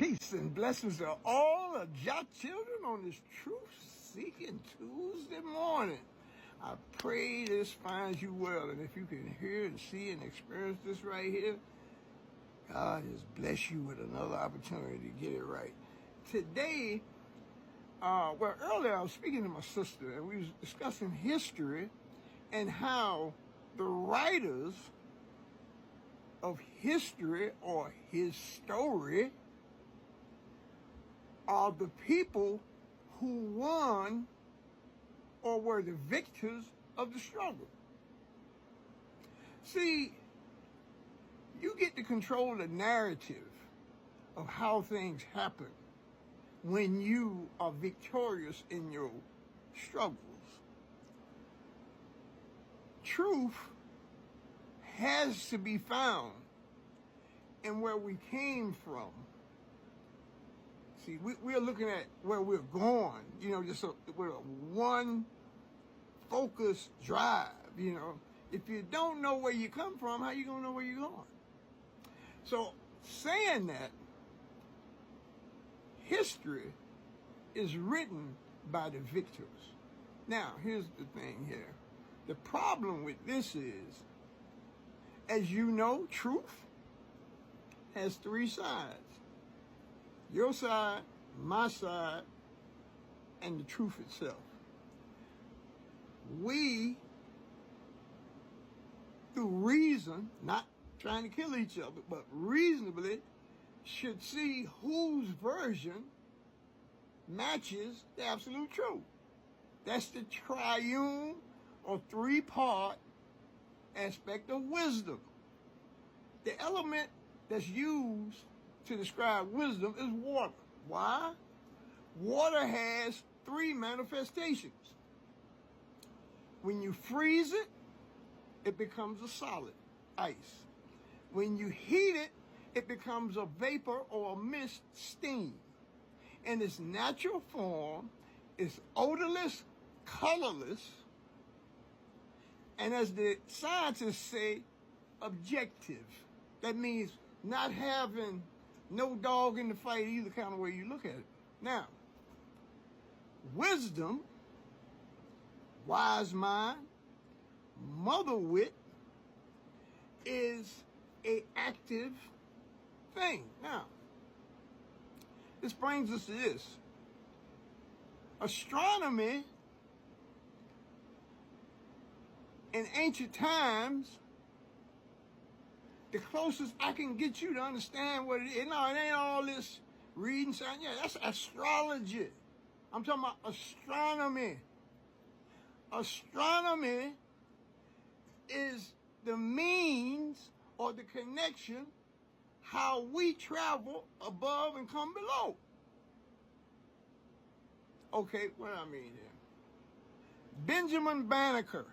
Peace and blessings to all of Jah children on this truth-seeking Tuesday morning. I pray this finds you well, and if you can hear and see and experience this right here, God has blessed you with another opportunity to get it right. Today, earlier I was speaking to my sister, and we was discussing history and how the writers of history or his story are the people who won or were the victors of the struggle. See, you get to control the narrative of how things happen when you are victorious in your struggles. Truth has to be found in where we came from. See, we're looking at where we're going, just with a one focused drive, If you don't know where you come from, how you going to know where you're going? So, saying that, history is written by the victors. Now, here's the thing here. The problem with this is, as you know, truth has three sides. Your side, my side, and the truth itself. We, through reason, not trying to kill each other, but reasonably, should see whose version matches the absolute truth. That's the triune or three-part aspect of wisdom. The element that's used to describe wisdom is water. Why? Water has three manifestations. When you freeze it, it becomes a solid, ice. When you heat it, it becomes a vapor or a mist, steam. In its natural form, it's odorless, colorless, and as the scientists say, objective. That means not having no dog in the fight either kind of way you look at it. Now, wisdom, wise mind, mother wit, is a active thing. Now, this brings us to this. Astronomy in ancient times, the closest I can get you to understand what it is. No, it ain't all this reading science. Yeah, that's astrology. I'm talking about astronomy. Astronomy is the means or the connection how we travel above and come below. Okay, what do I mean here? Benjamin Banneker.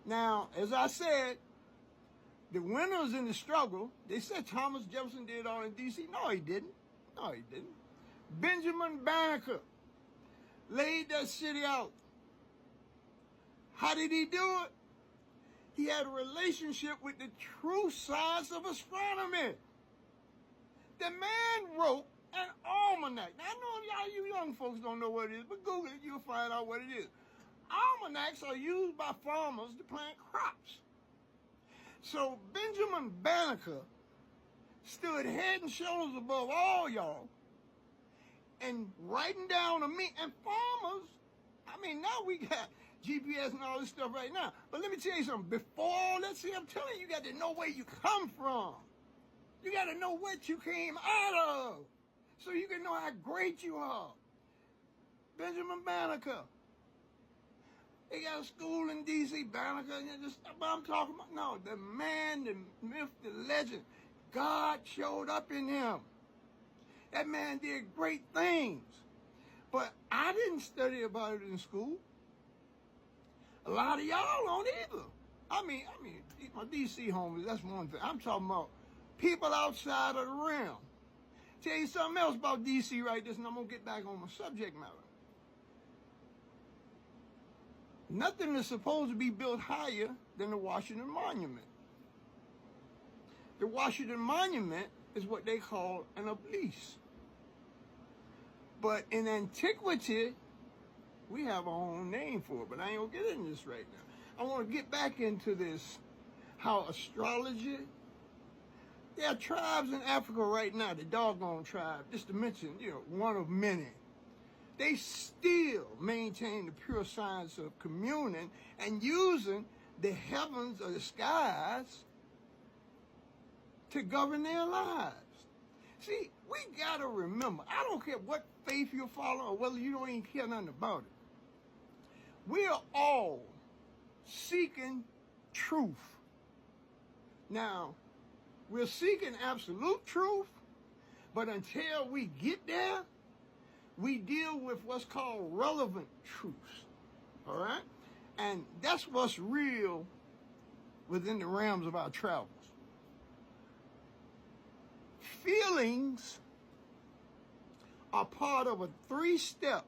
Now, as I said, the winners in the struggle, they said Thomas Jefferson did all in D.C. No, he didn't. Benjamin Banneker laid that city out. How did he do it? He had a relationship with the true science of astronomy. The man wrote an almanac. Now, I know y'all, you young folks don't know what it is, but Google it, you'll find out what it is. Almanacs are used by farmers to plant crops. So Benjamin Banneker stood head and shoulders above all y'all and writing down and farmers, now we got GPS and all this stuff right now. But let me tell you something. Before, I'm telling you got to know where you come from. You got to know what you came out of so you can know how great you are. Benjamin Banneker. They got a school in D.C., Banneker, I'm talking about. No, the man, the myth, the legend. God showed up in him. That man did great things. But I didn't study about it in school. A lot of y'all don't either. My D.C. homies, that's one thing. I'm talking about people outside of the realm. Tell you something else about D.C. right this, and I'm going to get back on my subject matter. Nothing is supposed to be built higher than the Washington Monument. The Washington Monument is what they call an obelisk. But in antiquity, we have our own name for it, but I ain't gonna get into this right now. I want to get back into this, how astrology, there are tribes in Africa right now, the doggone tribe, just to mention, one of many. They still maintain the pure science of communing and using the heavens or the skies to govern their lives. See, we gotta remember, I don't care what faith you follow or whether you don't even care nothing about it. We are all seeking truth. Now, we're seeking absolute truth, but until we get there, we deal with what's called relevant truths. All right? And that's what's real within the realms of our travels. Feelings are part of a 3-step.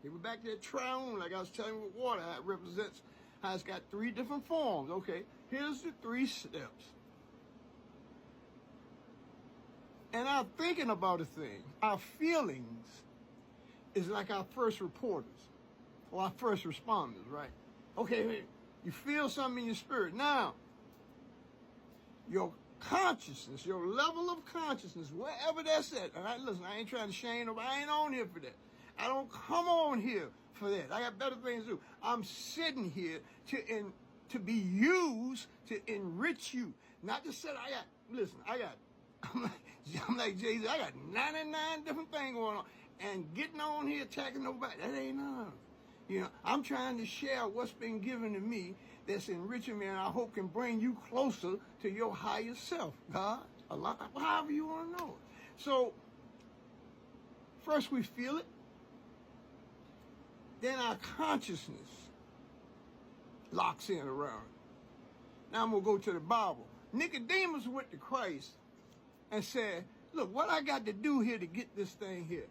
Here we're back to that triune, like I was telling you with water, how it represents, how it's got 3 different forms. Okay, here's the 3 steps. And our thinking about a thing, our feelings, is like our first reporters or our first responders, right? Okay, you feel something in your spirit. Now, your consciousness, your level of consciousness, wherever that's at. All right, listen, I ain't trying to shame nobody. I ain't on here for that. I don't come on here for that. I got better things to do. I'm sitting here to be used to enrich you. Not to say I'm like Jay-Z, I got 99 different things going on. And getting on here attacking nobody, that ain't none of it. I'm trying to share what's been given to me that's enriching me, and I hope can bring you closer to your higher self, God, Allah, however you want to know it. So, first we feel it, then our consciousness locks in around it. Now I'm going to go to the Bible. Nicodemus went to Christ and said, look, what I got to do here to get this thing here?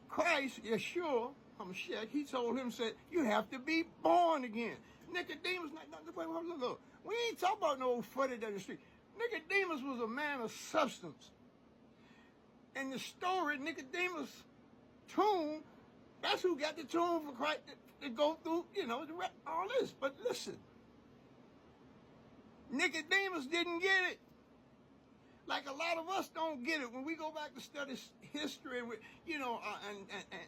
Christ, Yeshua, HaMashiach, he told him, said, you have to be born again. Nicodemus, look, we ain't talking about no old footed down the street. Nicodemus was a man of substance. And the story, Nicodemus' tomb, that's who got the tomb for Christ to go through, all this. But listen, Nicodemus didn't get it. Like a lot of us don't get it when we go back to study history, and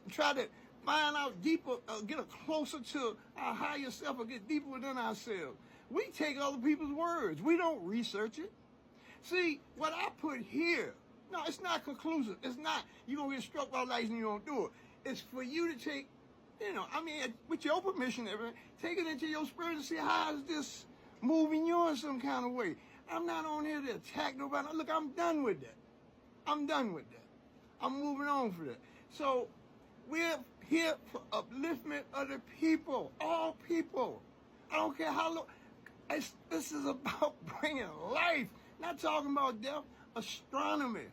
try to find out deeper, get closer to our higher self, or get deeper within ourselves. We take other people's words. We don't research it. See, what I put here, no, it's not conclusive. It's not, you're going to get struck by lightning and you don't do it. It's for you to take, with your permission, everything, take it into your spirit and see how is this moving you in some kind of way. I'm not on here to attack nobody. Look, I'm done with that. I'm moving on for that. So we're here for upliftment of the people, all people. I don't care how long. This is about bringing life, not talking about death. Astronomy,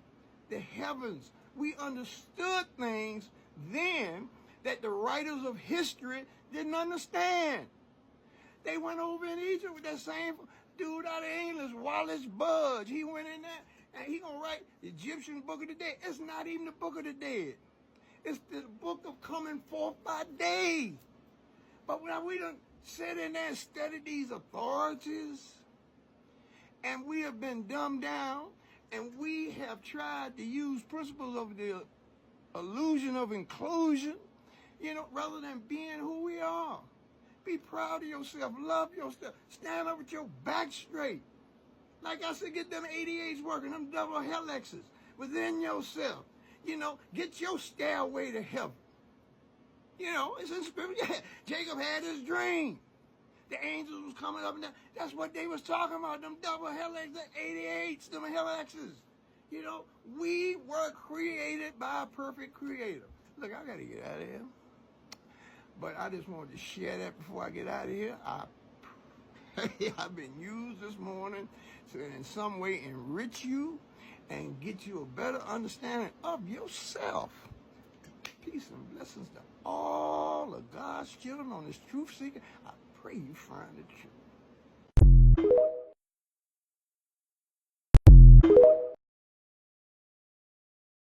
the heavens. We understood things then that the writers of history didn't understand. They went over in Egypt with that same dude out of England, Wallace Budge. He went in there and he gonna write the Egyptian Book of the Dead. It's not even the Book of the Dead. It's the book of coming forth by day. But when we done sit in there and studied these authorities, and we have been dumbed down, and we have tried to use principles of the illusion of inclusion, rather than being who we are. Be proud of yourself. Love yourself. Stand up with your back straight. Like I said, get them 88s working, them double helixes within yourself. Get your stairway to heaven. It's in scripture. Jacob had his dream. The angels was coming up and down. That's what they was talking about, them double helixes, the 88s, them helixes. We were created by a perfect creator. Look, I got to get out of here. But I just wanted to share that before I get out of here. I've been used this morning to in some way enrich you and get you a better understanding of yourself. Peace and blessings to all of God's children on this truth seeker. I pray you find the truth.